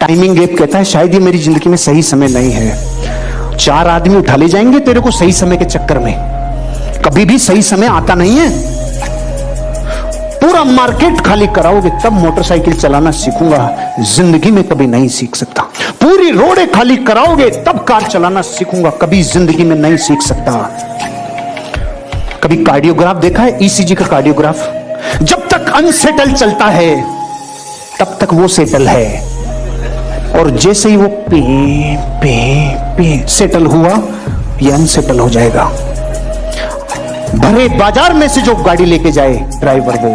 Timing gap कहता है शायद ये मेरी जिंदगी में सही समय नहीं है। 4 आदमी उठा ले जाएंगे तेरे को सही समय के चक्कर में, कभी भी सही समय आता नहीं है। पूरा मार्केट खाली कराओगे तब मोटरसाइकिल चलाना सीखूंगा, जिंदगी में कभी नहीं सीख सकता। पूरी रोडें खाली कराओगे तब कार चलाना सीखूंगा, कभी जिंदगी में नहीं सीख सकता। कभी कार्डियोग्राफ देखा है? ईसीजी का कार्डियोग्राफ, जब तक अनसेटल चलता है तब तक वो सेटल है, और जैसे ही वो पे सेटल हुआ ये अनसेटल हो जाएगा। भरे बाजार में से जो गाड़ी लेके जाए ड्राइवर, वो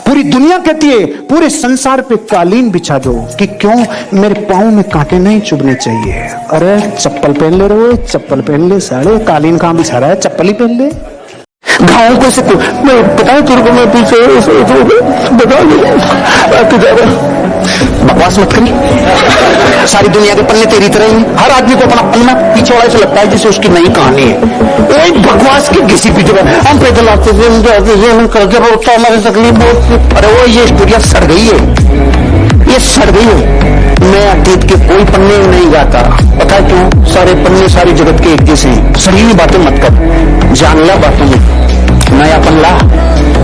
पूरी दुनिया कहती है पूरे संसार पे कालीन बिछा दो कि क्यों, मेरे पांव में कांटे नहीं चुभने चाहिए। अरे चप्पल पहन ले रहे, चप्पल पहन ले, साढ़े कालीन कहां बिछा रहा है, चप्पल ही पहन ले। घाव को से मैं पता है तेरे को, मैं पीछे बकवास मत करी। सारी दुनिया के पन्ने तेरी तरह ही, हर आदमी को अपना पन्ना पीछे वाला से लगता है जैसे उसकी नई कहानी है। एक बकवास के घिसी पीछे हम पैदल आते थे, हम करके उठता हमारी तकलीफ। अरे वो ये स्टोरिया सड़ गई है, ये सड़ गई है। मैं अतीत के कोई पन्ने नहीं गाता, पता है क्यों? सारे पन्ने सारी जगत के एक जैसे हैं। सड़ी हुई बातें मत कर, जान ला बातों में, नयापन ला,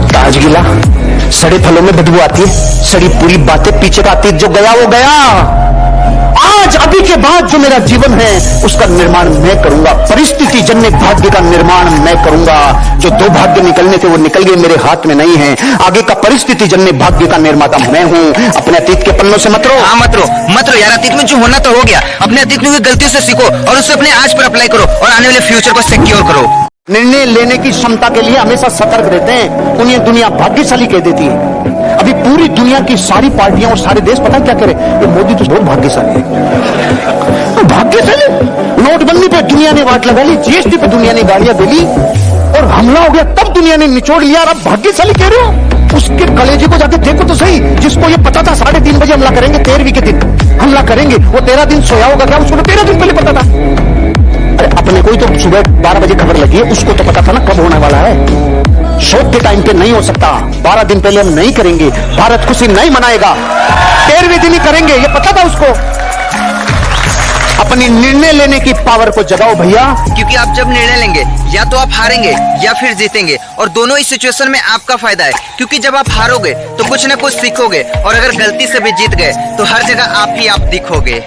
ताजगी ला। सड़े फलों में बदबू आती है, सड़ी पूरी बातें पीछे का अतीत जो गया वो गया। आज अभी के बाद जो मेरा जीवन है उसका निर्माण मैं करूंगा। परिस्थिति जन्य भाग्य का निर्माण मैं करूंगा। जो 2 भाग्य निकलने थे वो निकल गए, मेरे हाथ में नहीं है। आगे का परिस्थिति जन्य भाग्य का निर्माता मैं हूं। अपने अतीत के पन्नों से मत रो। हाँ मत रो यार, अतीत में जो होना तो हो गया। अपने अतीत में गलतियों से सीखो और उसे अपने आज पर अप्लाई करो और आने वाले फ्यूचर को सिक्योर करो। निर्णय लेने की क्षमता के लिए हमेशा सतर्क रहते हैं, उन्हें दुनिया भाग्यशाली कह देती है। अभी पूरी दुनिया की सारी पार्टियां और सारे देश पता क्या करे, ये मोदी तो बहुत भाग्यशाली है। भाग्यशाली, नोटबंदी पे दुनिया ने वाट लगा ली, जीएसटी पे दुनिया ने गालियां दे ली और हमला हो गया तब दुनिया ने निचोड़ लिया। अब भाग्यशाली कह रहे हो? उसके कलेजे को जाके देखो तो सही, जिसको ये पता था 3:30 बजे हमला करेंगे, 13वीं के दिन हमला करेंगे, वो 13 दिन सोया होगा क्या? उसको 13 दिन पहले पता था। अपने कोई तो सुबह 12 बजे खबर लगी है, उसको तो पता था ना कब होने वाला है। शोध के टाइम पे नहीं हो सकता, 12 दिन पहले हम नहीं करेंगे, भारत खुशी नहीं मनाएगा, 13वें दिन ही करेंगे, ये पता था उसको। अपनी निर्णय लेने की पावर को जगाओ भैया, क्योंकि आप जब निर्णय लेंगे या तो आप हारेंगे या फिर जीतेंगे, और दोनों ही सिचुएशन में आपका फायदा है। क्योंकि जब आप हारोगे तो कुछ ना कुछ सीखोगे, और अगर गलती से भी जीत गए तो हर जगह आप दिखोगे।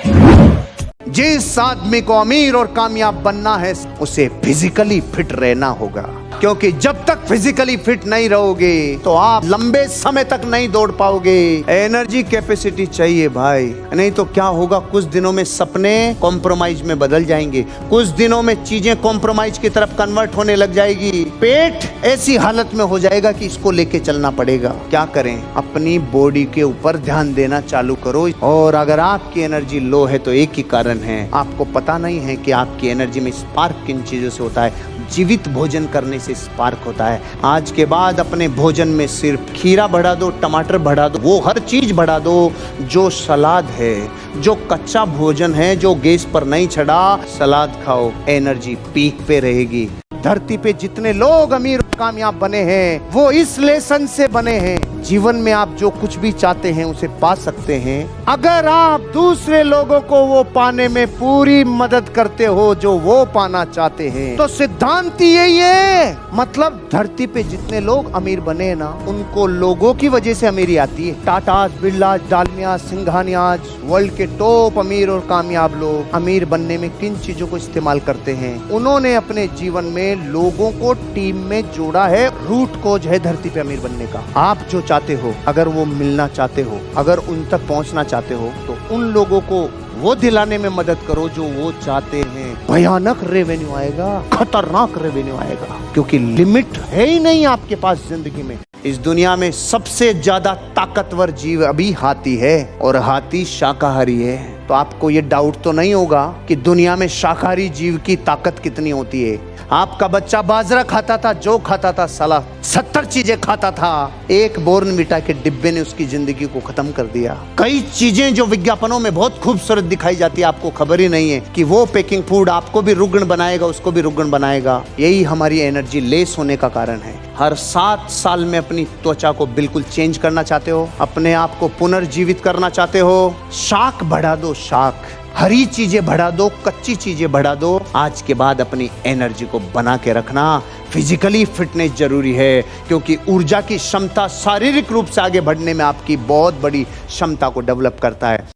जिस आदमी को अमीर और कामयाब बनना है उसे फिजिकली फिट रहना होगा, क्योंकि जब तक फिजिकली फिट नहीं रहोगे तो आप लंबे समय तक नहीं दौड़ पाओगे। एनर्जी कैपेसिटी चाहिए भाई, नहीं तो क्या होगा, कुछ दिनों में सपने कॉम्प्रोमाइज में बदल जाएंगे, कुछ दिनों में चीजें कॉम्प्रोमाइज की तरफ कन्वर्ट होने लग जाएगी। पेट ऐसी हालत में हो जाएगा कि इसको लेके चलना पड़ेगा। क्या करें? अपनी बॉडी के ऊपर ध्यान देना चालू करो। और अगर आपकी एनर्जी लो है तो एक ही कारण है, आपको पता नहीं है कि आपकी एनर्जी में स्पार्क किन चीजों से होता है। जीवित भोजन करने से स्पार्क होता है। आज के बाद अपने भोजन में सिर्फ खीरा बढ़ा दो, टमाटर बढ़ा दो, वो हर चीज बढ़ा दो जो सलाद है, जो कच्चा भोजन है, जो गैस पर नहीं चढ़ा, सलाद खाओ, एनर्जी पीक पे रहेगी। धरती पे जितने लोग अमीर और कामयाब बने हैं वो इस लेसन से बने हैं। जीवन में आप जो कुछ भी चाहते हैं उसे पा सकते हैं अगर आप दूसरे लोगों को वो पाने में पूरी मदद करते हो जो वो पाना चाहते हैं। तो सिद्धांत यही है, मतलब धरती पे जितने लोग अमीर बने हैं ना, उनको लोगों की वजह से अमीरी आती है। टाटा, बिरला, डालमिया, सिंघानियाज, वर्ल्ड के टॉप अमीर और कामयाब लोग अमीर बनने में किन चीजों को इस्तेमाल करते हैं? उन्होंने अपने जीवन में लोगों को टीम में जोड़ा है। रूट कोज है धरती पे अमीर बनने का। आप जो चाहते हो, अगर वो मिलना चाहते हो, अगर उन तक पहुंचना चाहते हो, तो उन लोगों को वो दिलाने में मदद करो जो वो चाहते हैं। भयानक रेवेन्यू आएगा, खतरनाक रेवेन्यू आएगा, क्योंकि लिमिट है ही नहीं आपके पास जिंदगी में। इस दुनिया में सबसे ज्यादा ताकतवर जीव अभी हाथी है, और हाथी शाकाहारी है। तो आपको ये डाउट तो नहीं होगा कि दुनिया में शाकाहारी जीव की ताकत कितनी होती है। आपका बच्चा बाजरा खाता था, जौ खाता था, साला 70 चीजें खाता था, एक बॉर्नविटा के डिब्बे ने उसकी जिंदगी को खत्म कर दिया। कई चीजें जो विज्ञापनों में बहुत खूबसूरत दिखाई जाती है, आपको खबर ही नहीं है कि वो पैकिंग फूड आपको भी रुग्ण बनाएगा, उसको भी रुग्ण बनाएगा। यही हमारी एनर्जी लेस होने का कारण है। हर 7 साल में अपनी त्वचा को बिल्कुल चेंज करना चाहते हो, अपने आप को पुनर्जीवित करना चाहते हो, शाख बढ़ा दो, शाख, हरी चीजें बढ़ा दो, कच्ची चीजें बढ़ा दो। आज के बाद अपनी एनर्जी को बना के रखना। फिजिकली फिटनेस जरूरी है, क्योंकि ऊर्जा की क्षमता शारीरिक रूप से आगे बढ़ने में आपकी बहुत बड़ी क्षमता को डेवलप करता है।